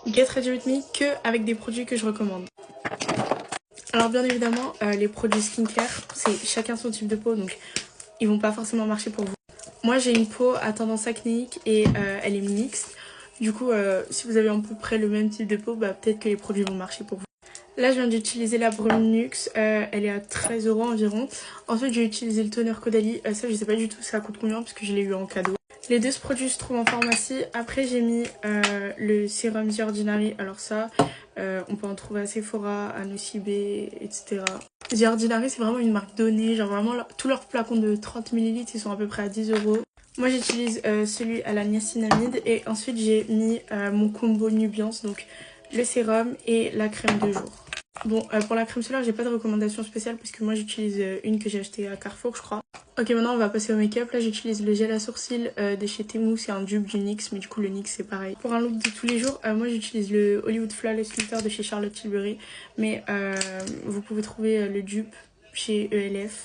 Get Ready With Me que avec des produits que je recommande. Alors bien évidemment, les produits skincare, c'est chacun son type de peau, donc ils vont pas forcément marcher pour vous. Moi j'ai une peau à tendance acnéique et elle est mixte. Du coup, si vous avez à peu près le même type de peau, peut-être que les produits vont marcher pour vous. Là, je viens d'utiliser la Brunux, elle est à 13 € environ. Ensuite, j'ai utilisé le toner Caudalie, ça je sais pas du tout ça coûte combien parce que je l'ai eu en cadeau. Les deux produits se trouvent en pharmacie. Après, j'ai mis le sérum The Ordinary. Alors ça, on peut en trouver à Sephora, à Nocibé, etc. The Ordinary, c'est vraiment une marque donnée. Genre vraiment, tous leurs flacons de 30 ml, ils sont à peu près à 10 €. Moi, j'utilise celui à la niacinamide. Et ensuite, j'ai mis mon combo Nubiance, donc le sérum et la crème de jour. Bon, pour la crème solaire, j'ai pas de recommandation spéciale parce que moi j'utilise une que j'ai achetée à Carrefour, je crois. Ok, maintenant on va passer au make-up. Là, j'utilise le gel à sourcils de chez Temu. C'est un dupe du NYX, mais du coup, le NYX c'est pareil. Pour un look de tous les jours, moi j'utilise le Hollywood Flawless Filter de chez Charlotte Tilbury. Mais vous pouvez trouver le dupe chez ELF.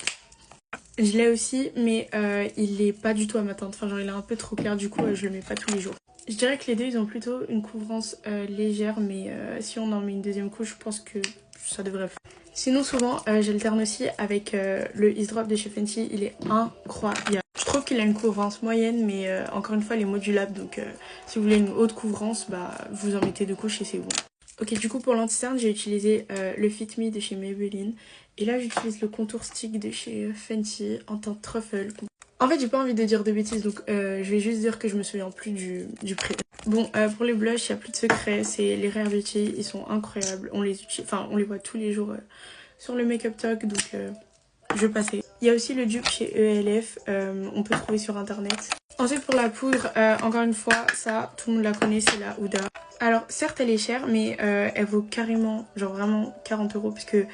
Je l'ai aussi, mais il est pas du tout à ma teinte. Enfin, genre, il est un peu trop clair, du coup, je le mets pas tous les jours. Je dirais que les deux, ils ont plutôt une couvrance légère, mais si on en met une deuxième couche, je pense que ça devrait faire. Sinon, souvent, j'alterne aussi avec le Ease Drop de chez Fenty. Il est incroyable. Je trouve qu'il a une couvrance moyenne, mais encore une fois, il est modulable. Donc, si vous voulez une haute couvrance, vous en mettez deux couches et c'est bon. Ok, du coup, pour l'anti-cerne, j'ai utilisé le Fit Me de chez Maybelline. Et là, j'utilise le contour stick de chez Fenty en teinte truffle. En fait, j'ai pas envie de dire de bêtises, donc je vais juste dire que je me souviens plus du prix. Bon, pour les blushs, il n'y a plus de secret, c'est les Rare Beauty, ils sont incroyables. On les voit tous les jours sur le Make Up Talk, donc je vais passer. Il y a aussi le dupe chez ELF, on peut trouver sur internet. Ensuite, pour la poudre, encore une fois, ça, tout le monde la connaît, c'est la Huda. Alors, certes, elle est chère, mais elle vaut carrément, genre vraiment 40 €, parce que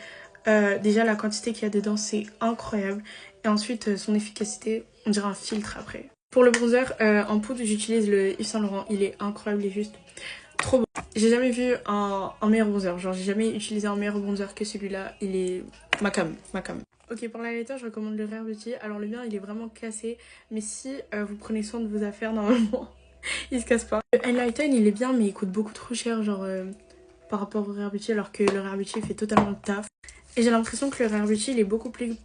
déjà, la quantité qu'il y a dedans, c'est incroyable. Et ensuite, son efficacité, on dirait un filtre après. Pour le bronzer, en poudre, j'utilise le Yves Saint Laurent. Il est incroyable, il est juste trop bon. J'ai jamais vu un meilleur bronzer. Genre, j'ai jamais utilisé un meilleur bronzer que celui-là. Il est ma cam. Ok, pour l'highlighter, je recommande le Rare Beauty. Alors, le mien, il est vraiment cassé. Mais si vous prenez soin de vos affaires, normalement, il se casse pas. Le highlighter, il est bien, mais il coûte beaucoup trop cher, genre, par rapport au Rare Beauty, alors que le Rare Beauty fait totalement le taf. Et j'ai l'impression que le Rare Beauty, il est beaucoup plus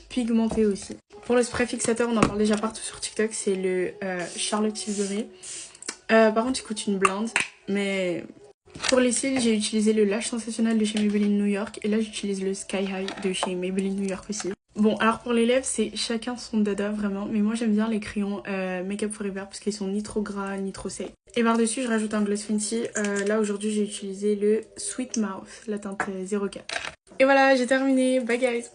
pigmenté aussi. Pour le spray fixateur, on en parle déjà partout sur TikTok, c'est le Charlotte Tilbury. Par contre, il coûte une blinde. Mais pour les cils, j'ai utilisé le Lash Sensationnel de chez Maybelline New York. Et là, j'utilise le Sky High de chez Maybelline New York aussi. Bon, alors pour les lèvres, c'est chacun son dada, vraiment. Mais moi, j'aime bien les crayons Make Up Forever parce qu'ils sont ni trop gras, ni trop secs. Et par-dessus, je rajoute un gloss Fenty. Là, aujourd'hui, j'ai utilisé le Sweet Mouth, la teinte 04. Et voilà, j'ai terminé. Bye guys!